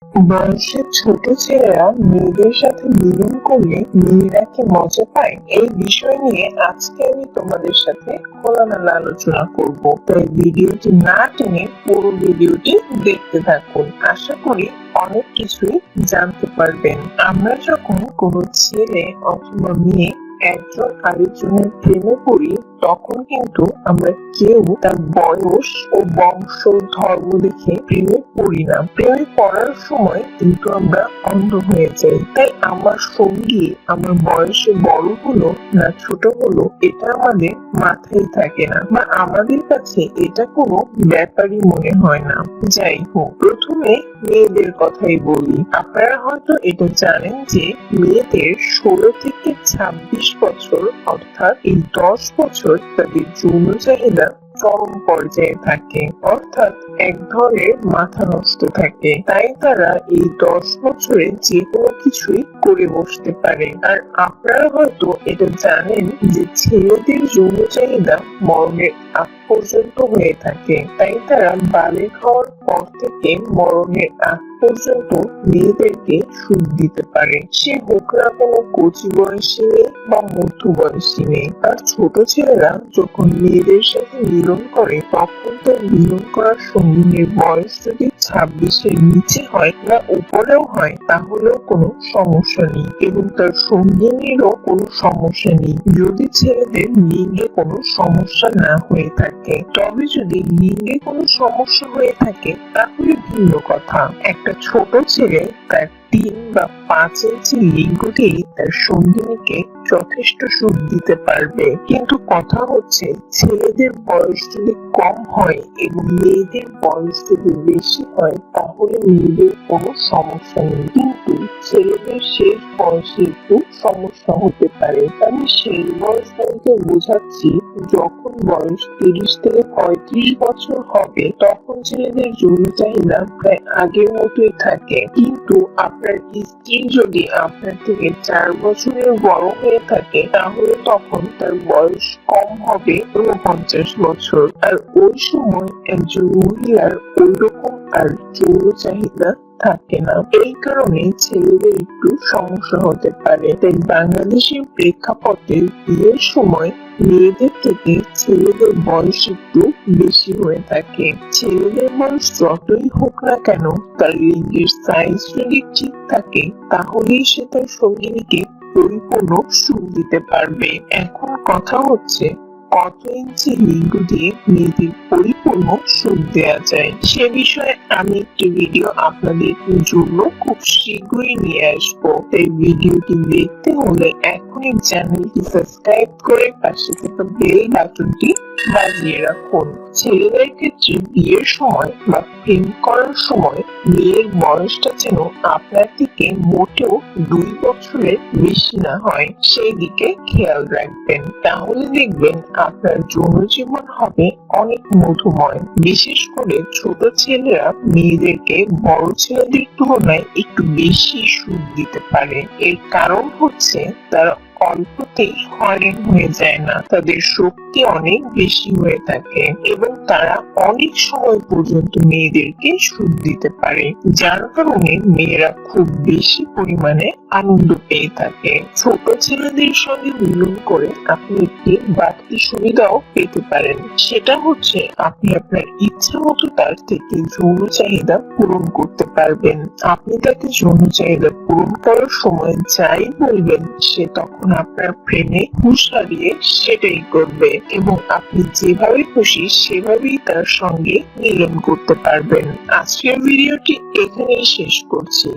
বয়সে ছোট ছেলেরা মেয়েদের সাথে মিলন করলে মেয়েরা কি মজা পায়, এই বিষয় নিয়ে আজকে আমি তোমাদের সাথে খোলামেলা আলোচনা করব। তাই ভিডিওটি না টেনে পুরো ভিডিওটি দেখতে থাকুন। আশা করি অনেক কিছুই জানতে পারবেন। আমরা যখন কোনো ছেলে অথবা মেয়ে একজন আরেকজনের প্রেমে পড়ি, তখন কিন্তু আমরা কেউ তার বয়স ও বংশ ধর্ম দেখে প্রেমে পড়ি না। প্রেমে পড়ার সময় কিন্তু আমরা অন্ধ হয়ে যাই। তাই আমার সঙ্গী আমার বয়সে বড় হলো না ছোট হলো এটা আমাদের মাথায় থাকে না, বা আমাদের কাছে এটা কোনো ব্যাপারই মনে হয় না। যাই হোক, প্রথমে মেয়েদের কথাই বলি। আপনারা হয়তো এটা জানেন যে মেয়েদের 16 থেকে 26 বছর অর্থাৎ এই 10 বছর তাদের যৌন চাহিদা চরম পর্যায়ে থাকে, অর্থাৎ এক ধরনের মাথা নষ্ট থাকে। তাই তারা এই 10 বছরে যে কোনো কিছুই করে বসতে পারে। আর আপনারা হয়তো এটা জানেন যে ছেলেদের যৌন চাহিদা মরণের আগ পর্যন্ত হয়ে থাকে। তাই তারা বালেগ হওয়ার পর থেকে মরণের আগ পর্যন্ত মেয়েদেরকে সুখ দিতে পারে, সে হোক না কোনো কচি বয়সী মেয়ে বা মধ্য বয়সী মেয়ে। আর ছোট ছেলেরা যখন মেয়েদের সাথে মিলন করে, তখন তার মিলন করার সঙ্গীনের বয়স যদি 26-এর নিচে হয় বা উপরেও হয়, তাহলেও কোনো সমস্যা নেই এবং তার সঙ্গিনীরও কোনো সমস্যা নেই, যদি ছেলেদের লিঙ্গে কোনো সমস্যা না হয়ে থাকে। তবে যদি লিঙ্গে কোনো সমস্যা হয়ে থাকে তাহলে ভিন্ন কথা। একটা ছোট ছেলে তার 3 বা 5 ইঞ্চি লিঙ্গ দিয়ে তার সঙ্গিনীকে যথেষ্ট সুখ দিতে পারবে। কিন্তু কথা হচ্ছে, ছেলেদের বয়স যদি কম হয় এবং মেয়েদের বয়স যদি বেশি হয়, তাহলে মেয়েদের কোনো সমস্যা নেই, কিন্তু ছেলেদের শেষ বয়সে একটু সমস্যা হতে পারে। আমি শেষ বয়স বলতে বোঝাচ্ছি, যখন বয়স 30 থেকে 35 বছর হবে, তখন ছেলেদের যৌন চাহিদা প্রায় আগের মতোই থাকে। কিন্তু আপনার স্ত্রী যদি আপনার থেকে 4 বছরের বড় হয়ে থাকে, তাহলে তখন তার বয়স কম হবে 49 বছর। আর ওই সময় একজন মহিলার ওই রকম আর যৌন চাহিদা থাকে না। এই কারণে ছেলেদের একটু সমস্যা হতে পারে। তাই বাংলাদেশের প্রেক্ষাপটে বিয়ের সময় মেয়েদের থেকে ছেলেদের বয়স একটু বেশি হয়ে থাকে। ছেলেদের বয়স যতই হোক না কেন, তার লিঙ্গের সাইজ যদি ঠিক থাকে, তাহলেই সে তার সঙ্গিনীকে পরিপূর্ণ সুখ দিতে পারবে। এখন কথা হচ্ছে, কত ইঞ্চি লিঙ্গ দিয়ে মেয়েদের পরিপূর্ণ সুখ দেওয়া যায়, সে বিষয়ে আমি একটি ভিডিও আপনাদের জন্য খুব শীঘ্রই নিয়ে আসবো। এই ভিডিওটি দেখতে হলে এখনই চ্যানেলটি সাবস্ক্রাইব করে পাশে থাকা বেল বাটনটি বাজিয়ে রাখুন। ছেলেদের ক্ষেত্রে বিয়ের সময় বা প্রেম করার সময় মেয়ের বয়সটা যেন আপনার থেকে মোটেও 2 বছরের বেশি না হয়, সেই দিকে খেয়াল রাখবেন। তাহলে দেখবেন আপনার যৌন জীবন হবে অনেক মধুময়। বিশেষ করে ছোট ছেলেরা মেয়েদেরকে বড় ছেলেদের তুলনায় একটু বেশি সুখ দিতে পারে। এর কারণ হচ্ছে, তারা অল্পতেই হয়রান হয়ে যায় না, তাদের শক্তি অনেক বেশি হয়ে থাকে এবং তারা অনেক সময় পর্যন্ত মেয়েদেরকে সুখ দিতে পারে, যার কারণে মেয়েরা খুব বেশি পরিমাণে আনন্দ পেয়ে থাকে। ছোট ছেলেদের সঙ্গে মিলন করে আপনি একটি বাড়তি সুবিধাও পেতে পারেন, সেটা হচ্ছে আপনি আপনার ইচ্ছা মতো তার থেকে যৌন চাহিদা পূরণ করতে পারবেন। আপনি তাকে যৌন চাহিদা পূরণ করার সময় যাই বলবেন, সে তখন আপনার প্রেমে হুঁশ হারিয়ে সেটাই করবে এবং আপনি যেভাবে খুশি সেভাবেই তার সঙ্গে মিলন করতে পারবেন। আজকের ভিডিওটি এখানেই শেষ করছি।